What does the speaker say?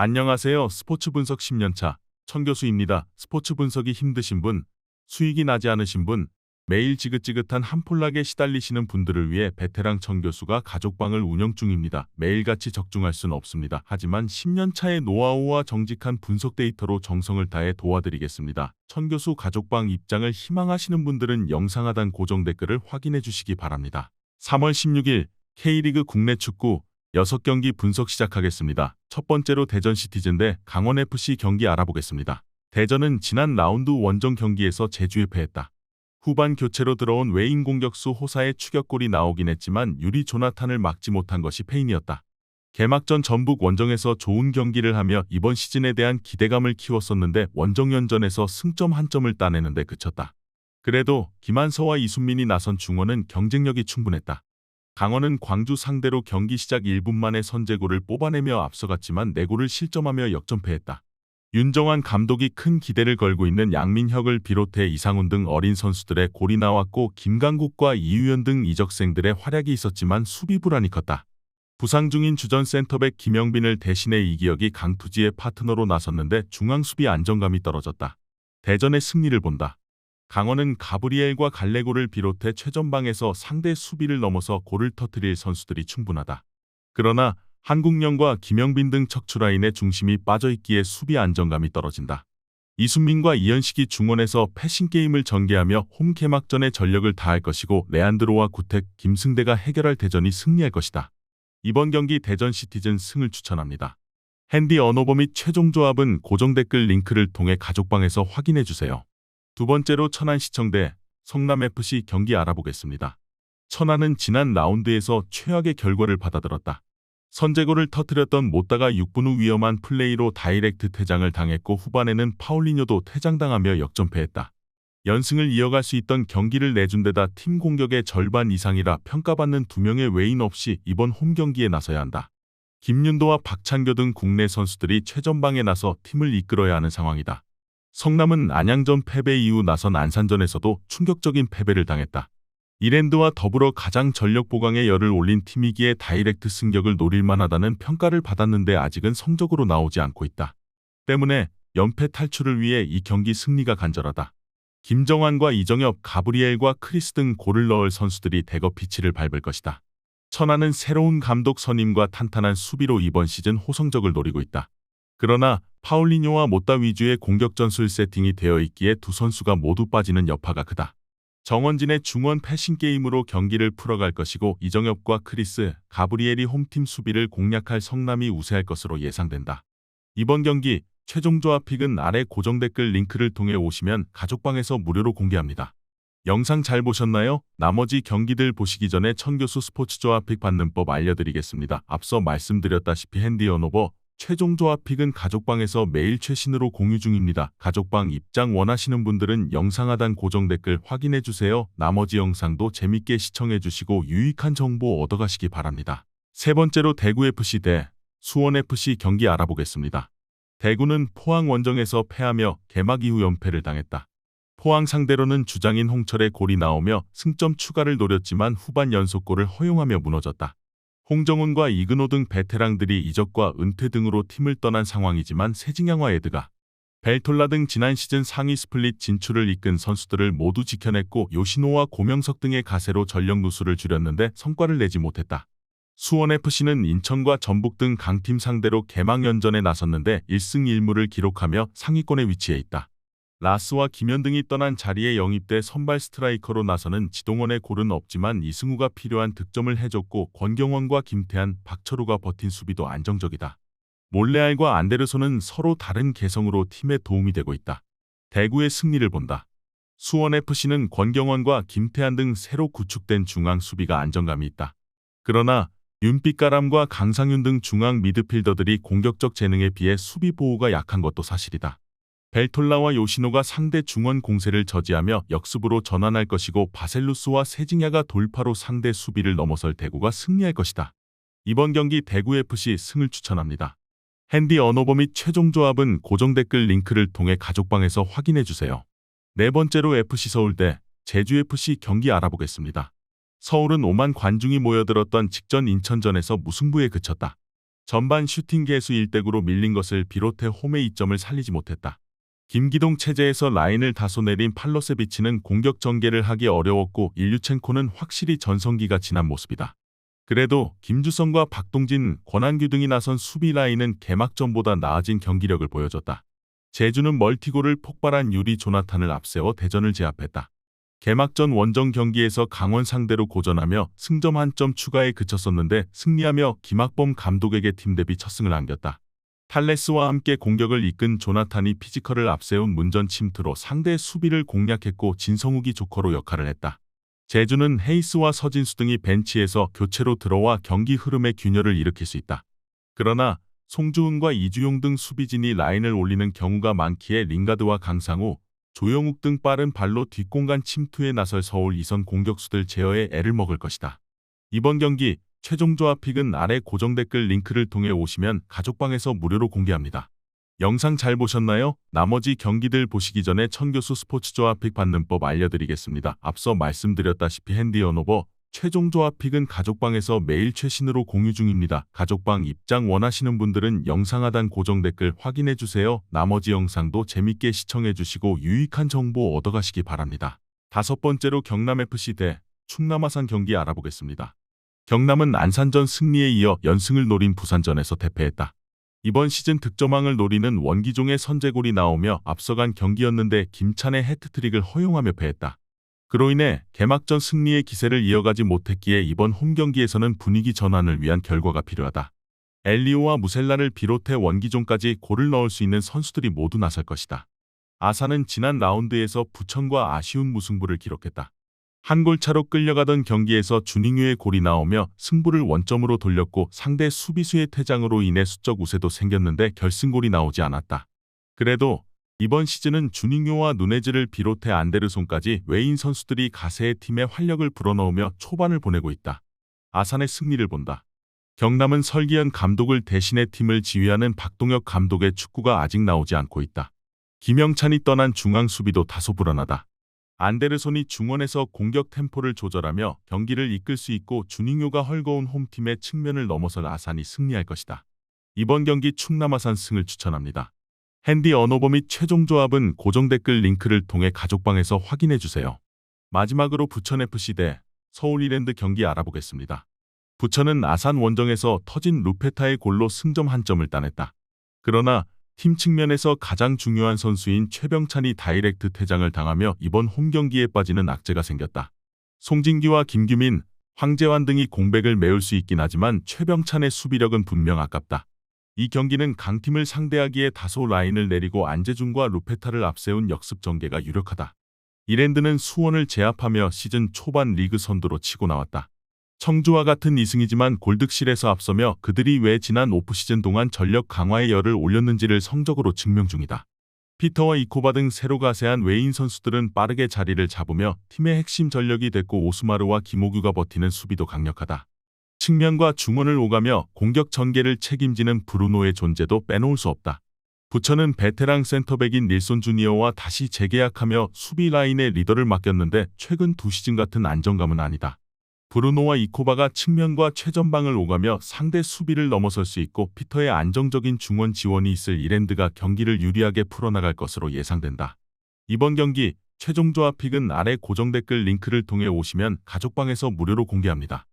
안녕하세요. 스포츠 분석 10년차 천교수입니다. 스포츠 분석이 힘드신 분, 수익이 나지 않으신 분, 매일 지긋지긋한 한폴락에 시달리시는 분들을 위해 베테랑 천교수가 가족방을 운영 중입니다. 매일같이 적중할 수는 없습니다. 하지만 10년차의 노하우와 정직한 분석 데이터로 정성을 다해 도와드리겠습니다. 천교수 가족방 입장을 희망하시는 분들은 영상 하단 고정 댓글을 확인해 주시기 바랍니다. 3월 16일 K리그 국내 축구 6경기 분석 시작하겠습니다. 첫 번째로 대전 시티즌 대 강원FC 경기 알아보겠습니다. 대전은 지난 라운드 원정 경기에서 제주에 패했다. 후반 교체로 들어온 외인 공격수 호사의 추격골이 나오긴 했지만 유리 조나탄을 막지 못한 것이 패인이었다. 개막전 전북 원정에서 좋은 경기를 하며 이번 시즌에 대한 기대감을 키웠었는데 원정연전에서 승점 한 점을 따내는데 그쳤다. 그래도 김한서와 이순민이 나선 중원은 경쟁력이 충분했다. 강원은 광주 상대로 경기 시작 1분 만에 선제골을 뽑아내며 앞서갔지만 4골을 실점하며 역전패했다. 윤정환 감독이 큰 기대를 걸고 있는 양민혁을 비롯해 이상훈 등 어린 선수들의 골이 나왔고 김강국과 이유연 등 이적생들의 활약이 있었지만 수비 불안이 컸다. 부상 중인 주전 센터백 김영빈을 대신해 이기혁이 강투지의 파트너로 나섰는데 중앙 수비 안정감이 떨어졌다. 대전의 승리를 본다. 강원은 가브리엘과 갈레고를 비롯해 최전방에서 상대 수비를 넘어서 골을 터뜨릴 선수들이 충분하다. 그러나 한국영과 김영빈 등 척추라인의 중심이 빠져있기에 수비 안정감이 떨어진다. 이순민과 이현식이 중원에서 패싱게임을 전개하며 홈 개막전에 전력을 다할 것이고 레안드로와 구택, 김승대가 해결할 대전이 승리할 것이다. 이번 경기 대전 시티즌 승을 추천합니다. 핸디 언어버 및 최종 조합은 고정 댓글 링크를 통해 가족방에서 확인해주세요. 두 번째로 천안시청 대 성남FC 경기 알아보겠습니다. 천안은 지난 라운드에서 최악의 결과를 받아들었다. 선제골을 터뜨렸던 못다가 6분 후 위험한 플레이로 다이렉트 퇴장을 당했고 후반에는 파울리뇨도 퇴장당하며 역전패했다. 연승을 이어갈 수 있던 경기를 내준 데다 팀 공격의 절반 이상이라 평가받는 2명의 외인 없이 이번 홈 경기에 나서야 한다. 김윤도와 박찬교 등 국내 선수들이 최전방에 나서 팀을 이끌어야 하는 상황이다. 성남은 안양전 패배 이후 나선 안산전에서도 충격적인 패배를 당했다. 이랜드와 더불어 가장 전력 보강에 열을 올린 팀이기에 다이렉트 승격을 노릴만하다는 평가를 받았는데 아직은 성적으로 나오지 않고 있다. 때문에 연패 탈출을 위해 이 경기 승리가 간절하다. 김정환과 이정엽, 가브리엘과 크리스 등 골을 넣을 선수들이 대거 피치를 밟을 것이다. 천안은 새로운 감독 선임과 탄탄한 수비로 이번 시즌 호성적을 노리고 있다. 그러나 파울리뇨와 못다 위주의 공격 전술 세팅이 되어 있기에 두 선수가 모두 빠지는 여파가 크다. 정원진의 중원 패싱 게임으로 경기를 풀어갈 것이고 이정엽과 크리스, 가브리엘이 홈팀 수비를 공략할 성남이 우세할 것으로 예상된다. 이번 경기 최종 조합 픽은 아래 고정 댓글 링크를 통해 오시면 가족방에서 무료로 공개합니다. 영상 잘 보셨나요? 나머지 경기들 보시기 전에 천교수 스포츠 조합 픽 받는 법 알려드리겠습니다. 앞서 말씀드렸다시피 핸디 언어버 최종 조합 픽은 가족방에서 매일 최신으로 공유 중입니다. 가족방 입장 원하시는 분들은 영상 하단 고정 댓글 확인해주세요. 나머지 영상도 재밌게 시청해주시고 유익한 정보 얻어가시기 바랍니다. 세 번째로 대구FC 대 수원FC 경기 알아보겠습니다. 대구는 포항 원정에서 패하며 개막 이후 연패를 당했다. 포항 상대로는 주장인 홍철의 골이 나오며 승점 추가를 노렸지만 후반 연속골을 허용하며 무너졌다. 홍정훈과 이근호 등 베테랑들이 이적과 은퇴 등으로 팀을 떠난 상황이지만 세징야와 에드가, 벨톨라 등 지난 시즌 상위 스플릿 진출을 이끈 선수들을 모두 지켜냈고 요시노와 고명석 등의 가세로 전력 누수를 줄였는데 성과를 내지 못했다. 수원FC는 인천과 전북 등 강팀 상대로 개막연전에 나섰는데 1승 1무를 기록하며 상위권에 위치해 있다. 라스와 김현 등이 떠난 자리에 영입돼 선발 스트라이커로 나서는 지동원의 골은 없지만 이승우가 필요한 득점을 해줬고 권경원과 김태한, 박철우가 버틴 수비도 안정적이다. 몰레알과 안데르손은 서로 다른 개성으로 팀에 도움이 되고 있다. 대구의 승리를 본다. 수원FC는 권경원과 김태한 등 새로 구축된 중앙 수비가 안정감이 있다. 그러나 윤빛가람과 강상윤 등 중앙 미드필더들이 공격적 재능에 비해 수비 보호가 약한 것도 사실이다. 벨톨라와 요시노가 상대 중원 공세를 저지하며 역습으로 전환할 것이고 바셀루스와 세징야가 돌파로 상대 수비를 넘어설 대구가 승리할 것이다. 이번 경기 대구FC 승을 추천합니다. 핸디 언어버 및 최종 조합은 고정 댓글 링크를 통해 가족방에서 확인해주세요. 네 번째로 FC서울 대 제주FC 경기 알아보겠습니다. 서울은 5만 관중이 모여들었던 직전 인천전에서 무승부에 그쳤다. 전반 슈팅 개수 1대9로 밀린 것을 비롯해 홈의 이점을 살리지 못했다. 김기동 체제에서 라인을 다소 내린 팔로세비치는 공격 전개를 하기 어려웠고 일류첸코는 확실히 전성기가 지난 모습이다. 그래도 김주성과 박동진, 권한규 등이 나선 수비 라인은 개막전보다 나아진 경기력을 보여줬다. 제주는 멀티골을 폭발한 유리 조나탄을 앞세워 대전을 제압했다. 개막전 원정 경기에서 강원 상대로 고전하며 승점 1점 추가에 그쳤었는데 승리하며 김학범 감독에게 팀 데뷔 첫 승을 안겼다. 탈레스와 함께 공격을 이끈 조나탄이 피지컬을 앞세운 문전 침투로 상대 수비를 공략했고 진성욱이 조커로 역할을 했다. 제주는 헤이스와 서진수 등이 벤치에서 교체로 들어와 경기 흐름의 균열을 일으킬 수 있다. 그러나 송주은과 이주용 등 수비진이 라인을 올리는 경우가 많기에 링가드와 강상우, 조영욱 등 빠른 발로 뒷공간 침투에 나설 서울 이선 공격수들 제어에 애를 먹을 것이다. 이번 경기 최종 조합픽은 아래 고정 댓글 링크를 통해 오시면 가족방에서 무료로 공개합니다. 영상 잘 보셨나요? 나머지 경기들 보시기 전에 천교수 스포츠 조합픽 받는 법 알려드리겠습니다. 앞서 말씀드렸다시피 핸디 언오버 최종 조합픽은 가족방에서 매일 최신으로 공유 중입니다. 가족방 입장 원하시는 분들은 영상 하단 고정 댓글 확인해주세요. 나머지 영상도 재밌게 시청해주시고 유익한 정보 얻어가시기 바랍니다. 다섯 번째로 경남FC 대 충남 아산 경기 알아보겠습니다. 경남은 안산전 승리에 이어 연승을 노린 부산전에서 대패했다. 이번 시즌 득점왕을 노리는 원기종의 선제골이 나오며 앞서간 경기였는데 김찬의 해트트릭을 허용하며 패했다. 그로 인해 개막전 승리의 기세를 이어가지 못했기에 이번 홈경기에서는 분위기 전환을 위한 결과가 필요하다. 엘리오와 무셀라를 비롯해 원기종까지 골을 넣을 수 있는 선수들이 모두 나설 것이다. 아산은 지난 라운드에서 부천과 아쉬운 무승부를 기록했다. 한 골 차로 끌려가던 경기에서 주닝유의 골이 나오며 승부를 원점으로 돌렸고 상대 수비수의 퇴장으로 인해 수적 우세도 생겼는데 결승골이 나오지 않았다. 그래도 이번 시즌은 주닝유와 누네즈를 비롯해 안데르손까지 외인 선수들이 가세의 팀에 활력을 불어넣으며 초반을 보내고 있다. 아산의 승리를 본다. 경남은 설기현 감독을 대신해 팀을 지휘하는 박동혁 감독의 축구가 아직 나오지 않고 있다. 김영찬이 떠난 중앙 수비도 다소 불안하다. 안데르손이 중원에서 공격 템포를 조절하며 경기를 이끌 수 있고 주닝요가 헐거운 홈팀의 측면을 넘어설 아산이 승리할 것이다. 이번 경기 충남 아산 승을 추천합니다. 핸디 언오버 및 최종 조합은 고정 댓글 링크를 통해 가족방에서 확인해주세요. 마지막으로 부천FC 대 서울 이랜드 경기 알아보겠습니다. 부천은 아산 원정에서 터진 루페타의 골로 승점 1점을 따냈다. 그러나 팀 측면에서 가장 중요한 선수인 최병찬이 다이렉트 퇴장을 당하며 이번 홈경기에 빠지는 악재가 생겼다. 송진기와 김규민, 황재환 등이 공백을 메울 수 있긴 하지만 최병찬의 수비력은 분명 아깝다. 이 경기는 강팀을 상대하기에 다소 라인을 내리고 안재중과 루페타를 앞세운 역습 전개가 유력하다. 이랜드는 수원을 제압하며 시즌 초반 리그 선두로 치고 나왔다. 청주와 같은 2승이지만 골득실에서 앞서며 그들이 왜 지난 오프시즌 동안 전력 강화에 열을 올렸는지를 성적으로 증명 중이다. 피터와 이코바 등 새로 가세한 외인 선수들은 빠르게 자리를 잡으며 팀의 핵심 전력이 됐고 오스마르와 김호규가 버티는 수비도 강력하다. 측면과 중원을 오가며 공격 전개를 책임지는 브루노의 존재도 빼놓을 수 없다. 부천은 베테랑 센터백인 닐손 주니어와 다시 재계약하며 수비 라인의 리더를 맡겼는데 최근 두 시즌 같은 안정감은 아니다. 브루노와 이코바가 측면과 최전방을 오가며 상대 수비를 넘어설 수 있고 피터의 안정적인 중원 지원이 있을 이랜드가 경기를 유리하게 풀어나갈 것으로 예상된다. 이번 경기 최종 조합픽은 아래 고정 댓글 링크를 통해 오시면 가족방에서 무료로 공개합니다.